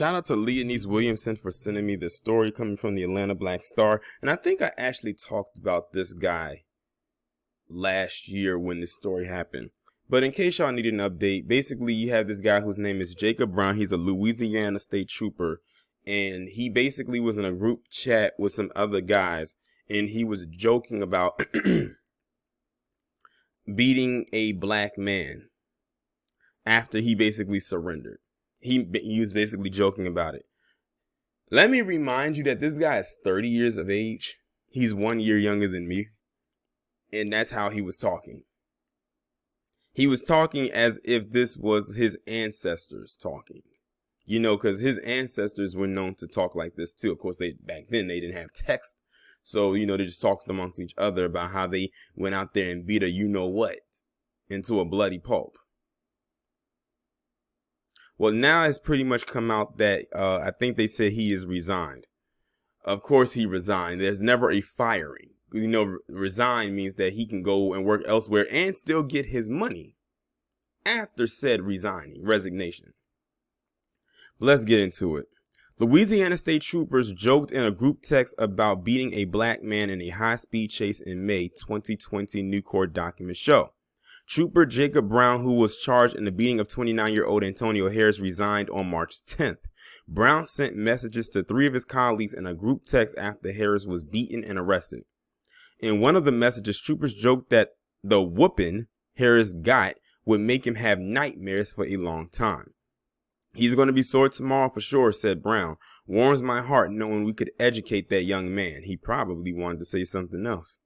Shout out to Leonese Williamson for sending me this story coming from the Atlanta Black Star. And I think I actually talked about this guy last year when this story happened. But in case y'all need an update, basically you have this guy whose name is Jacob Brown. He's a Louisiana state trooper. And he basically was in a group chat with some other guys. And he was joking about beating a black man after he basically surrendered. He was basically joking about it. Let me remind you that this guy is 30 years of age. He's 1 year younger than me. And that's how he was talking. He was talking as if this was his ancestors talking. You know, because his ancestors were known to talk like this too. Of course, back then they didn't have text. So, you know, they just talked amongst each other about how they went out there and beat a you-know-what into a bloody pulp. Well, now it's pretty much come out that I think they said he is resigned. Of course he resigned. There's never a firing. You know, resign means that he can go and work elsewhere and still get his money after said resignation. But let's get into it. Louisiana state troopers joked in a group text about beating a black man in a high-speed chase in May 2020, new court documents show. Trooper Jacob Brown, who was charged in the beating of 29-year-old Antonio Harris, resigned on March 10th. Brown sent messages to 3 of his colleagues in a group text after Harris was beaten and arrested. In one of the messages, troopers joked that the whooping Harris got would make him have nightmares for a long time. "He's going to be sore tomorrow for sure," said Brown. "Warms my heart knowing we could educate that young man." He probably wanted to say something else.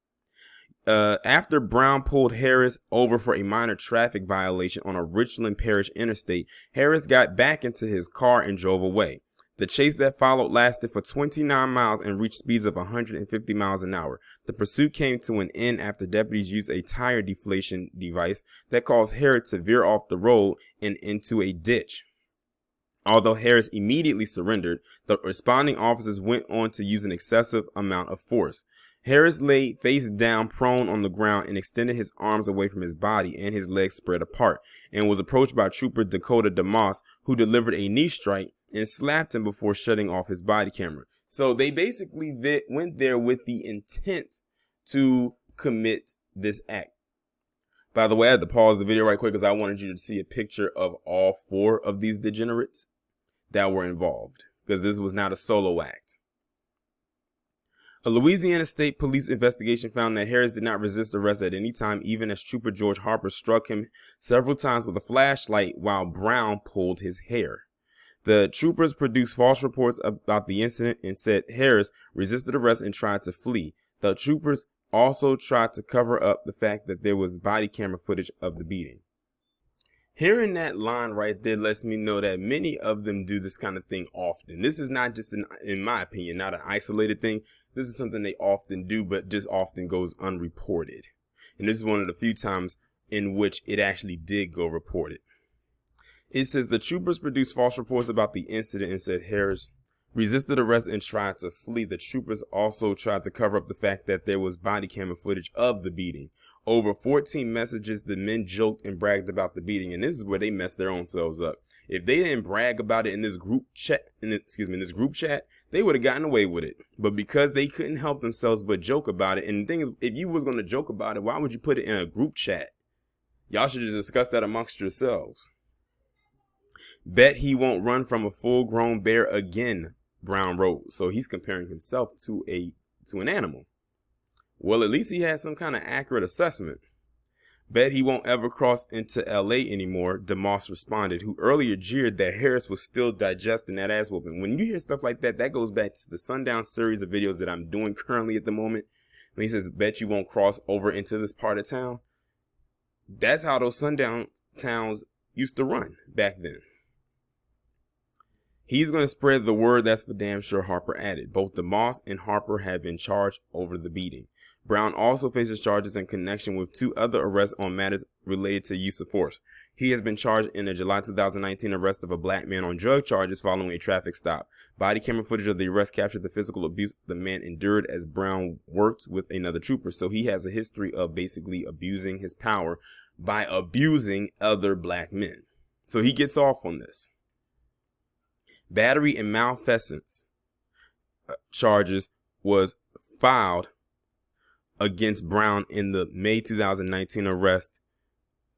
After Brown pulled Harris over for a minor traffic violation on a Richland Parish interstate, Harris got back into his car and drove away. The chase that followed lasted for 29 miles and reached speeds of 150 miles an hour. The pursuit came to an end after deputies used a tire deflation device that caused Harris to veer off the road and into a ditch. Although Harris immediately surrendered, the responding officers went on to use an excessive amount of force. Harris lay face down prone on the ground and extended his arms away from his body and his legs spread apart, and was approached by Trooper Dakota DeMoss, who delivered a knee strike and slapped him before shutting off his body camera. So they basically went there with the intent to commit this act. By the way, I had to pause the video right quick because I wanted you to see a picture of all 4 of these degenerates that were involved, because this was not a solo act. A Louisiana State Police investigation found that Harris did not resist arrest at any time, even as Trooper George Harper struck him several times with a flashlight while Brown pulled his hair. The troopers produced false reports about the incident and said Harris resisted arrest and tried to flee. The troopers also tried to cover up the fact that there was body camera footage of the beating. Hearing that line right there lets me know that many of them do this kind of thing often. This is not just, in my opinion, not an isolated thing. This is something they often do, but just often goes unreported. And this is one of the few times in which it actually did go reported. It says the troopers produced false reports about the incident and said Harris resisted arrest and tried to flee. The troopers also tried to cover up the fact that there was body camera footage of the beating. Over 14 messages, the men joked and bragged about the beating, and this is where they messed their own selves up. If they didn't brag about it in this group chat, they would have gotten away with it. But because they couldn't help themselves but joke about it, and the thing is, if you was going to joke about it, why would you put it in a group chat? Y'all should just discuss that amongst yourselves. "Bet he won't run from a full-grown bear again," Brown wrote. So he's comparing himself to an animal. Well, at least he had some kind of accurate assessment. "Bet he won't ever cross into LA anymore," DeMoss responded, who earlier jeered that Harris was still digesting that ass whooping. When you hear stuff like that, that goes back to the Sundown series of videos that I'm doing currently at the moment. When he says, "Bet you won't cross over into this part of town." That's how those Sundown towns used to run back then. "He's going to spread the word, that's for damn sure," Harper added. Both DeMoss and Harper have been charged over the beating. Brown also faces charges in connection with 2 other arrests on matters related to use of force. He has been charged in a July 2019 arrest of a black man on drug charges following a traffic stop. Body camera footage of the arrest captured the physical abuse the man endured as Brown worked with another trooper. So he has a history of basically abusing his power by abusing other black men. So he gets off on this. Battery and malfeasance charges was filed against Brown in the May 2019 arrest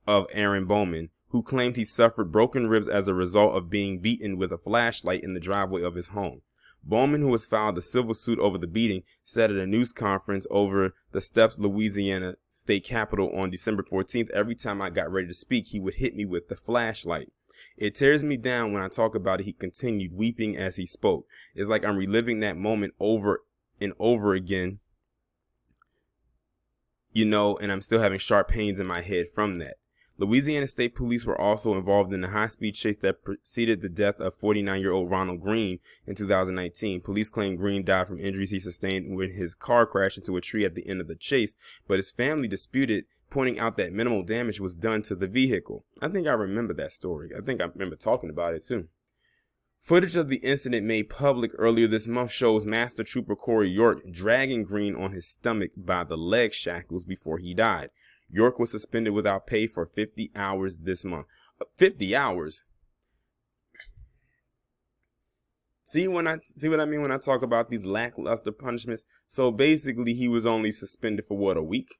of Aaron Bowman, who claimed he suffered broken ribs as a result of being beaten with a flashlight in the driveway of his home. Bowman, who has filed a civil suit over the beating, said at a news conference over the steps Louisiana state capitol on December 14th, "Every time I got ready to speak, he would hit me with the flashlight. It tears me down when I talk about it," he continued, weeping as he spoke. "It's like I'm reliving that moment over and over again, and I'm still having sharp pains in my head from that." Louisiana State Police were also involved in the high-speed chase that preceded the death of 49-year-old Ronald Green in 2019. Police claim Green died from injuries he sustained when his car crashed into a tree at the end of the chase, but his family disputed, pointing out that minimal damage was done to the vehicle. I think I remember that story. I think I remember talking about it too. Footage of the incident made public earlier this month shows Master Trooper Corey York dragging Green on his stomach by the leg shackles before he died. York was suspended without pay for 50 hours this month. 50 hours? See what I mean when I talk about these lackluster punishments? So basically he was only suspended for what, a week?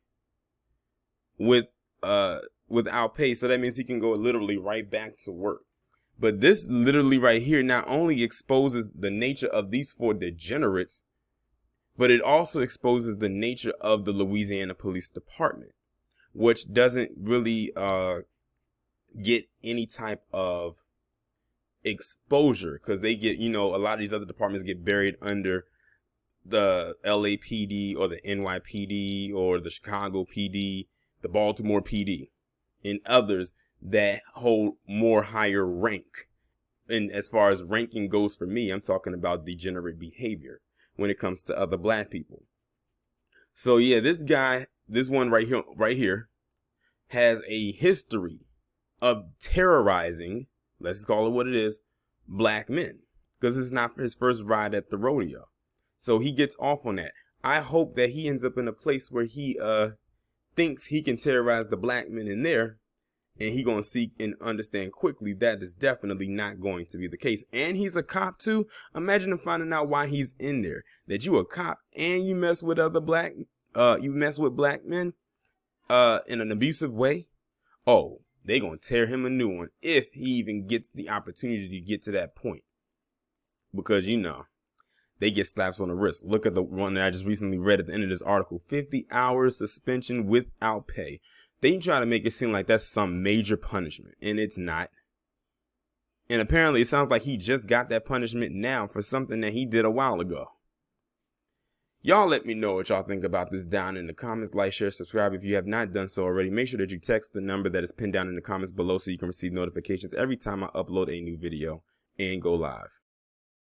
Without pay. So that means he can go literally right back to work. But this literally right here not only exposes the nature of these four degenerates, but it also exposes the nature of the Louisiana Police Department, which doesn't really get any type of exposure, because they get, a lot of these other departments get buried under the LAPD or the NYPD or the Chicago PD, the Baltimore PD, and others that hold more higher rank. And as far as ranking goes for me, I'm talking about degenerate behavior when it comes to other black people. So yeah, this one right here has a history of terrorizing, let's call it what it is, black men, because it's not his first ride at the rodeo. So he gets off on that. I hope that he ends up in a place where he thinks he can terrorize the black men in there, and he gonna seek and understand quickly that is definitely not going to be the case. And he's a cop too. Imagine him finding out why he's in there, that you a cop and you mess with black men in an abusive way. Oh, they gonna tear him a new one if he even gets the opportunity to get to that point, because they get slaps on the wrist. Look at the one that I just recently read at the end of this article: 50 hours suspension without pay. They try to make it seem like that's some major punishment, and it's not. And apparently it sounds like he just got that punishment now for something that he did a while ago. Y'all let me know what y'all think about this down in the comments. Like, share, subscribe if you have not done so already. Make sure that you text the number that is pinned down in the comments below so you can receive notifications every time I upload a new video and go live.